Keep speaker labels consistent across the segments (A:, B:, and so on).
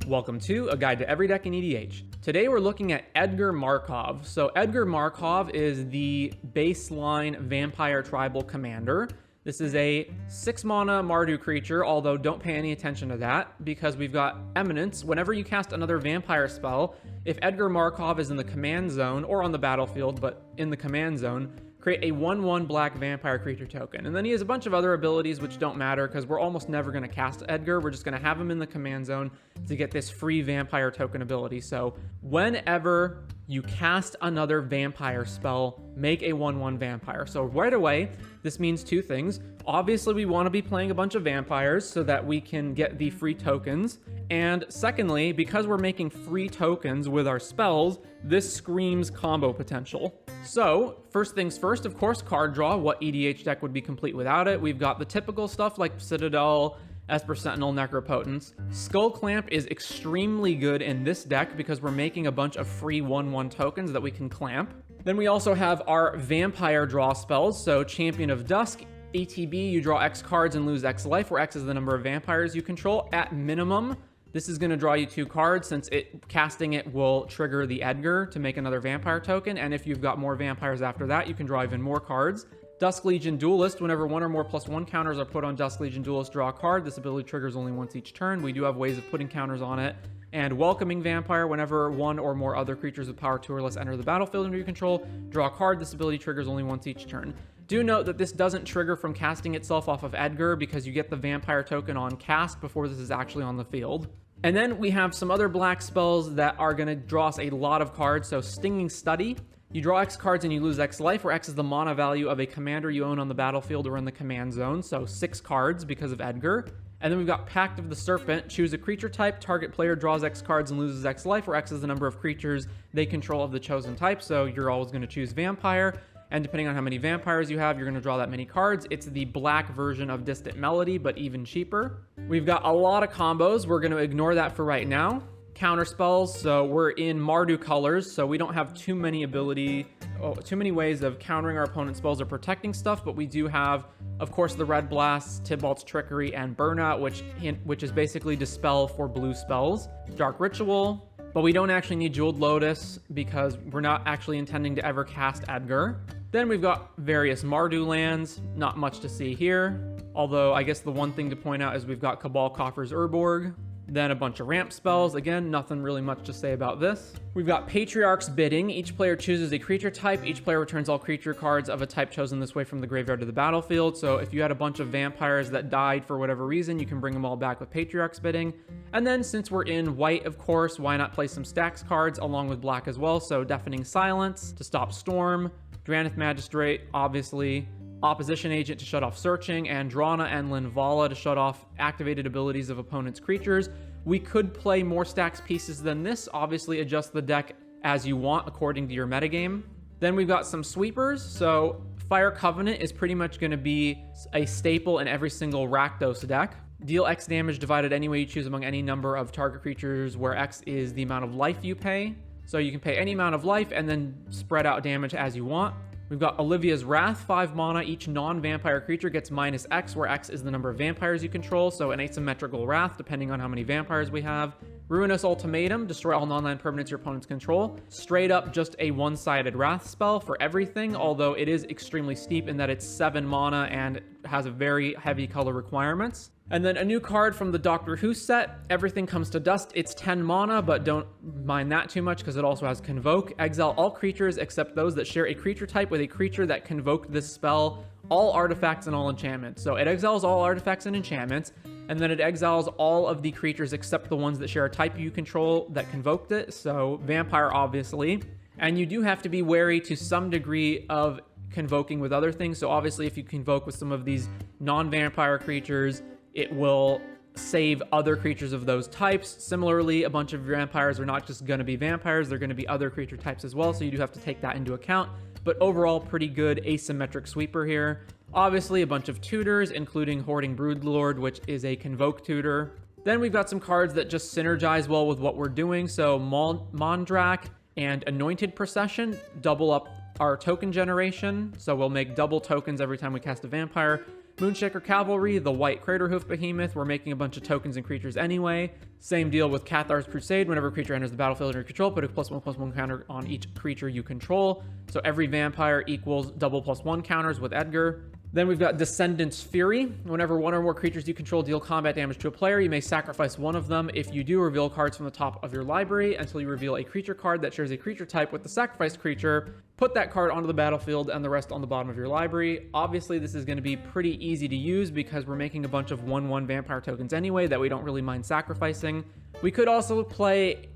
A: Welcome to A Guide to Every Deck in EDH. Today we're looking at Edgar Markov. So Edgar Markov is the baseline Vampire Tribal Commander. This is a 6-mana Mardu creature, although don't pay any attention to that because we've got Eminence. Whenever you cast another vampire spell, if Edgar Markov is in the command zone or on the battlefield, but in the command zone, create a 1/1 black vampire creature token. And then he has a bunch of other abilities which don't matter because we're almost never going to cast Edgar. We're just going to have him in the command zone to get this free vampire token ability. So whenever you cast another vampire spell, make a 1/1 vampire. So right away, this means two things. Obviously, we want to be playing a bunch of vampires so that we can get the free tokens. And secondly, because we're making free tokens with our spells, this screams combo potential. So first things first, of course, card draw. What EDH deck would be complete without it? We've got the typical stuff like Citadel, Esper Sentinel, Necropotence. Skull Clamp is extremely good in this deck because we're making a bunch of free 1/1 tokens that we can clamp. Then we also have our vampire draw spells. So Champion of Dusk, ATB, you draw X cards and lose X life, where X is the number of vampires you control. At minimum, this is going to draw you 2 cards since casting it will trigger the Edgar to make another vampire token. And if you've got more vampires after that, you can draw even more cards. Dusk Legion Duelist, whenever 1 or more +1 counters are put on Dusk Legion Duelist, draw a card. This ability triggers only once each turn. We do have ways of putting counters on it. And Welcoming Vampire, whenever 1 or more other creatures with power 2 or less enter the battlefield under your control, draw a card. This ability triggers only once each turn. Do note that this doesn't trigger from casting itself off of Edgar because you get the vampire token on cast before this is actually on the field. And then we have some other black spells that are going to draw us a lot of cards. So Stinging Study, you draw X cards and you lose X life, where X is the mana value of a commander you own on the battlefield or in the command zone. So 6 cards because of Edgar. And then we've got Pact of the Serpent. Choose a creature type. Target player draws X cards and loses X life, where X is the number of creatures they control of the chosen type. So you're always going to choose Vampire. And depending on how many vampires you have, you're going to draw that many cards. It's the black version of Distant Melody, but even cheaper. We've got a lot of combos. We're going to ignore that for right now. Counter spells. So we're in Mardu colors, so we don't have too many ways of countering our opponent's spells or protecting stuff, but we do have, of course, the Red Blast, Tybalt's Trickery, and Burnout, which is basically Dispel for blue spells. Dark Ritual, but we don't actually need Jeweled Lotus because we're not actually intending to ever cast Edgar. Then we've got various Mardu lands, not much to see here. Although I guess the one thing to point out is we've got Cabal Coffers Urborg. Then a bunch of ramp spells. Again, nothing really much to say about this. We've got Patriarch's Bidding. Each player chooses a creature type. Each player returns all creature cards of a type chosen this way from the graveyard to the battlefield. So if you had a bunch of vampires that died for whatever reason, you can bring them all back with Patriarch's Bidding. And then since we're in white, of course, why not play some stacks cards along with black as well? So Deafening Silence to stop Storm, Drannith Magistrate, obviously, Opposition Agent to shut off Searching, and Drana and Linvala to shut off activated abilities of opponent's creatures. We could play more stacks pieces than this. Obviously, adjust the deck as you want according to your metagame. Then we've got some sweepers. So Fire Covenant is pretty much going to be a staple in every single Rakdos deck. Deal X damage divided any way you choose among any number of target creatures, where X is the amount of life you pay. So you can pay any amount of life and then spread out damage as you want. We've got Olivia's Wrath, 5 mana. Each non-vampire creature gets -X, where X is the number of vampires you control, so an asymmetrical Wrath, depending on how many vampires we have. Ruinous Ultimatum, destroy all non-land permanents your opponents control. Straight up just a one-sided Wrath spell for everything, although it is extremely steep in that it's 7 mana and has a very heavy color requirements. And then a new card from the Doctor Who set, Everything Comes to Dust. It's 10 mana, but don't mind that too much because it also has Convoke. Exile all creatures except those that share a creature type with a creature that convoked this spell, all artifacts and all enchantments. So it exiles all artifacts and enchantments, and then it exiles all of the creatures except the ones that share a type you control that convoked it. So Vampire, obviously. And you do have to be wary to some degree of convoking with other things. So obviously if you convoke with some of these non-vampire creatures, it will save other creatures of those types. Similarly, a bunch of vampires are not just going to be vampires, they're going to be other creature types as well, so you do have to take that into account. But overall, pretty good asymmetric sweeper here. Obviously, a bunch of tutors, including Hoarding Broodlord, which is a Convoke tutor. Then we've got some cards that just synergize well with what we're doing. So Mondrak and Anointed Procession double up our token generation. So we'll make double tokens every time we cast a vampire. Moonshaker Cavalry, the white Craterhoof Behemoth, we're making a bunch of tokens and creatures anyway. Same deal with Cathar's Crusade. Whenever a creature enters the battlefield under your control, put a +1/+1 counter on each creature you control. So every vampire equals double +1 counters with Edgar. Then we've got Descendant's Fury. Whenever one or more creatures you control deal combat damage to a player, you may sacrifice one of them. If you do, reveal cards from the top of your library until you reveal a creature card that shares a creature type with the sacrificed creature. Put that card onto the battlefield and the rest on the bottom of your library. Obviously, this is going to be pretty easy to use because we're making a bunch of 1/1 vampire tokens anyway that we don't really mind sacrificing. We could also play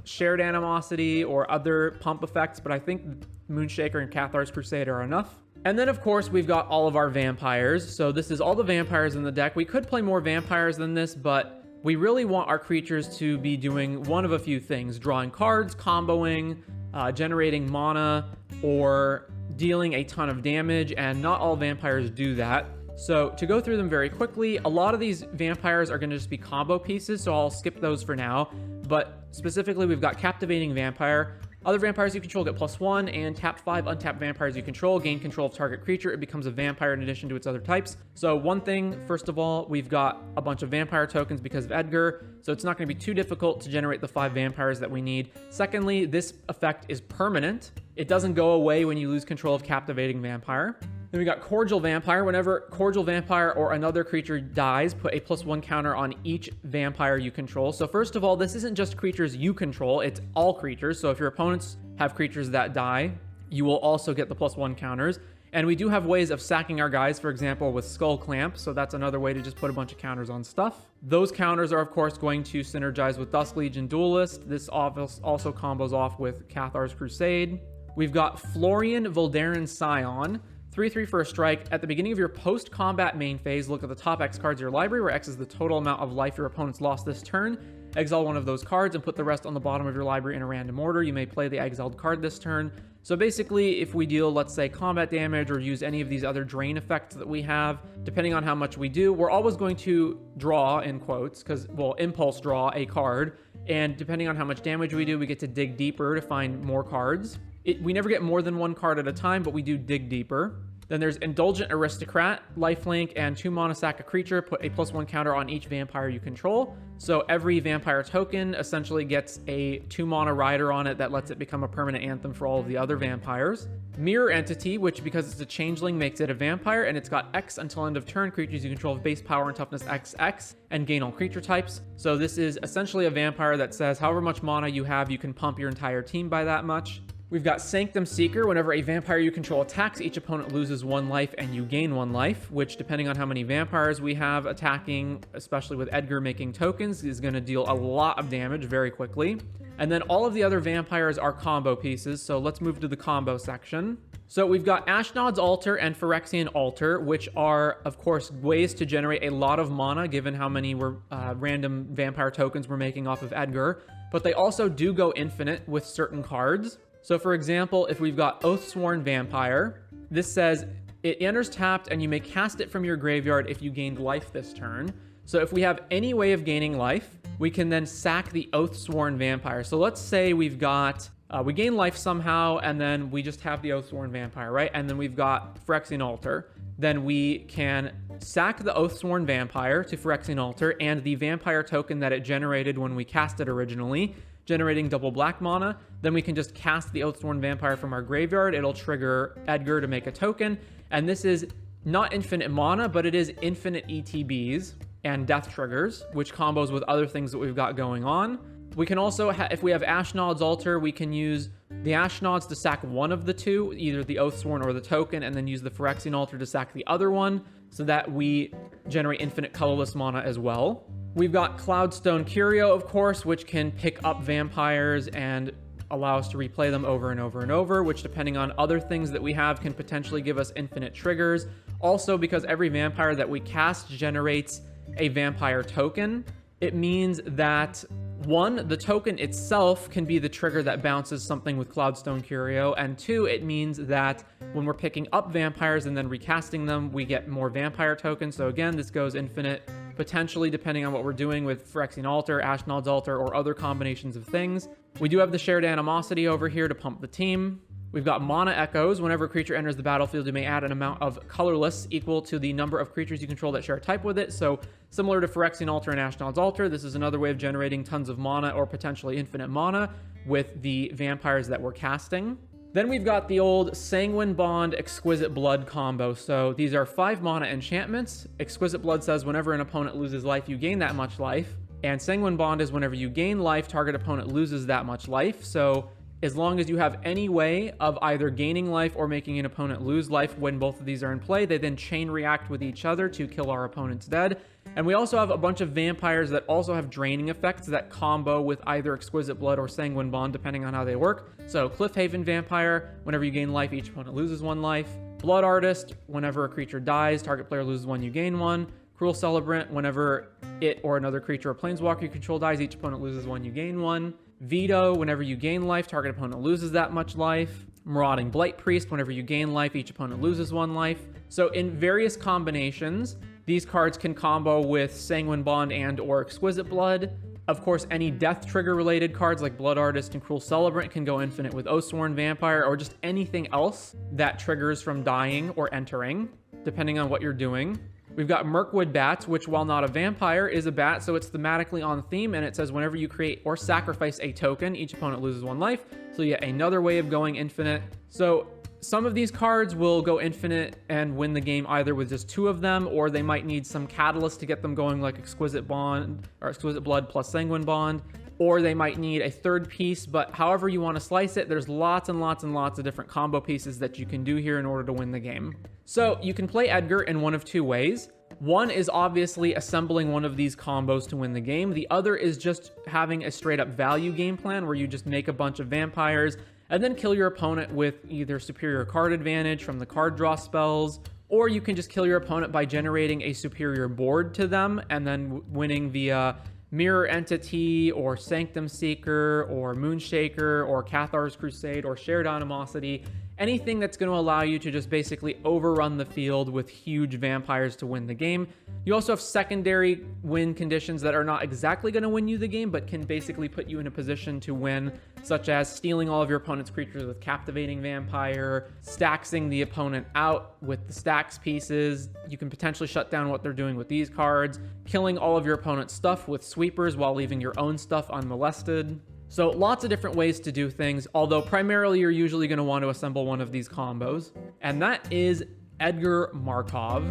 A: Shared Animosity or other pump effects, but I think Moonshaker and Cathar's Crusade are enough. And then, of course, we've got all of our vampires. So this is all the vampires in the deck. We could play more vampires than this, but we really want our creatures to be doing one of a few things: drawing cards, comboing, generating mana, or dealing a ton of damage, and not all vampires do that. So to go through them very quickly, a lot of these vampires are going to just be combo pieces, so I'll skip those for now. But specifically, we've got Captivating Vampire. Other vampires you control get +1, and tap 5 untapped vampires you control gain control of target creature. It becomes a vampire in addition to its other types. So one thing, first of all, we've got a bunch of vampire tokens because of Edgar, so it's not going to be too difficult to generate the 5 vampires that we need. Secondly, this effect is permanent. It doesn't go away when you lose control of Captivating Vampire. Then we got Cordial Vampire. Whenever Cordial Vampire or another creature dies, put a +1 counter on each vampire you control. So first of all, this isn't just creatures you control, it's all creatures. So if your opponents have creatures that die, you will also get the +1 counters. And we do have ways of sacking our guys, for example, with Skull Clamp. So that's another way to just put a bunch of counters on stuff. Those counters are, of course, going to synergize with Dusk Legion Duelist. This also combos off with Cathar's Crusade. We've got Florian Voldaren Scion. 3/3 for a strike. At the beginning of your post-combat main phase, look at the top X cards of your library, where X is the total amount of life your opponents lost this turn. Exile one of those cards and put the rest on the bottom of your library in a random order. You may play the exiled card this turn. So basically, if we deal, let's say, combat damage or use any of these other drain effects that we have, depending on how much we do, we're always going to draw, in quotes, because we'll impulse draw a card. And depending on how much damage we do, we get to dig deeper to find more cards. We never get more than one card at a time, but we do dig deeper. Then there's Indulgent Aristocrat, lifelink, and 2 mana sack a creature. Put a +1 counter on each vampire you control. So every vampire token essentially gets a 2 mana rider on it that lets it become a permanent anthem for all of the other vampires. Mirror Entity, which because it's a changeling makes it a vampire, and it's got X until end of turn. Creatures you control have base power and toughness XX, and gain all creature types. So this is essentially a vampire that says however much mana you have, you can pump your entire team by that much. We've got Sanctum Seeker. Whenever a vampire you control attacks, each opponent loses 1 life and you gain 1 life, which depending on how many vampires we have attacking, especially with Edgar making tokens, is going to deal a lot of damage very quickly. And then all of the other vampires are combo pieces, so let's move to the combo section. So we've got Ashnod's Altar and Phyrexian Altar, which are, of course, ways to generate a lot of mana, given how many random vampire tokens we're making off of Edgar. But they also do go infinite with certain cards. So for example, if we've got Oathsworn Vampire, this says it enters tapped and you may cast it from your graveyard if you gained life this turn. So if we have any way of gaining life, we can then sack the Oathsworn Vampire. So let's say we've got, we gain life somehow, and then we just have the Oathsworn Vampire, right? And then we've got Phyrexian Altar. Then we can sack the Oathsworn Vampire to Phyrexian Altar and the vampire token that it generated when we cast it originally, generating double black mana. Then we can just cast the Oathsworn Vampire from our graveyard. It'll trigger Edgar to make a token. And this is not infinite mana, but it is infinite ETBs and death triggers, which combos with other things that we've got going on. We can also, if we have Ashnod's Altar, we can use the Ashnods to sack one of the two, either the Oathsworn or the token, and then use the Phyrexian Altar to sack the other one, so that we generate infinite colorless mana as well. We've got Cloudstone Curio, of course, which can pick up vampires and allow us to replay them over and over and over, which depending on other things that we have can potentially give us infinite triggers. Also, because every vampire that we cast generates a vampire token, it means that 1, the token itself can be the trigger that bounces something with Cloudstone Curio, and 2, it means that when we're picking up vampires and then recasting them, we get more vampire tokens. So again, this goes infinite, potentially depending on what we're doing with Phyrexian Altar, Ashnod's Altar, or other combinations of things. We do have the Shared Animosity over here to pump the team. We've got Mana Echoes. Whenever a creature enters the battlefield, you may add an amount of colorless equal to the number of creatures you control that share a type with it. So similar to Phyrexian Altar and Ashnod's Altar, this is another way of generating tons of mana or potentially infinite mana with the vampires that we're casting. Then we've got the old Sanguine Bond, Exquisite Blood combo. So these are 5 mana enchantments. Exquisite Blood says whenever an opponent loses life, you gain that much life. And Sanguine Bond is whenever you gain life, target opponent loses that much life. So as long as you have any way of either gaining life or making an opponent lose life when both of these are in play, they then chain react with each other to kill our opponents dead. And we also have a bunch of vampires that also have draining effects that combo with either Exquisite Blood or Sanguine Bond, depending on how they work. So Cliffhaven Vampire, whenever you gain life, each opponent loses 1 life. Blood Artist, whenever a creature dies, target player loses 1, you gain 1. Cruel Celebrant, whenever it or another creature or planeswalker you control dies, each opponent loses 1, you gain 1. Veto, whenever you gain life, target opponent loses that much life. Marauding Blight Priest, whenever you gain life, each opponent loses 1 life. So in various combinations, these cards can combo with Sanguine Bond and or Exquisite Blood. Of course, any death trigger related cards like Blood Artist and Cruel Celebrant can go infinite with Oathsworn Vampire, or just anything else that triggers from dying or entering, depending on what you're doing. We've got Mirkwood Bats, which while not a vampire is a bat, so it's thematically on theme, and it says whenever you create or sacrifice a token, each opponent loses 1 life. So yet another way of going infinite. So some of these cards will go infinite and win the game either with just 2 of them, or they might need some catalyst to get them going, like Exquisite Bond or Exquisite Blood plus Sanguine Bond, or they might need a 3rd piece. But however you want to slice it, there's lots and lots and lots of different combo pieces that you can do here in order to win the game. So you can play Edgar in one of 2 ways. One is obviously assembling one of these combos to win the game. The other is just having a straight up value game plan where you just make a bunch of vampires and then kill your opponent with either superior card advantage from the card draw spells, or you can just kill your opponent by generating a superior board to them and then winning via Mirror Entity or Sanctum Seeker or Moonshaker or Cathar's Crusade or Shared Animosity. Anything that's going to allow you to just basically overrun the field with huge vampires to win the game. You also have secondary win conditions that are not exactly going to win you the game, but can basically put you in a position to win, such as stealing all of your opponent's creatures with Captivating Vampire, staxing the opponent out with the stacks pieces. You can potentially shut down what they're doing with these cards, killing all of your opponent's stuff with sweepers while leaving your own stuff unmolested. So lots of different ways to do things, although primarily you're usually going to want to assemble one of these combos. And that is Edgar Markov.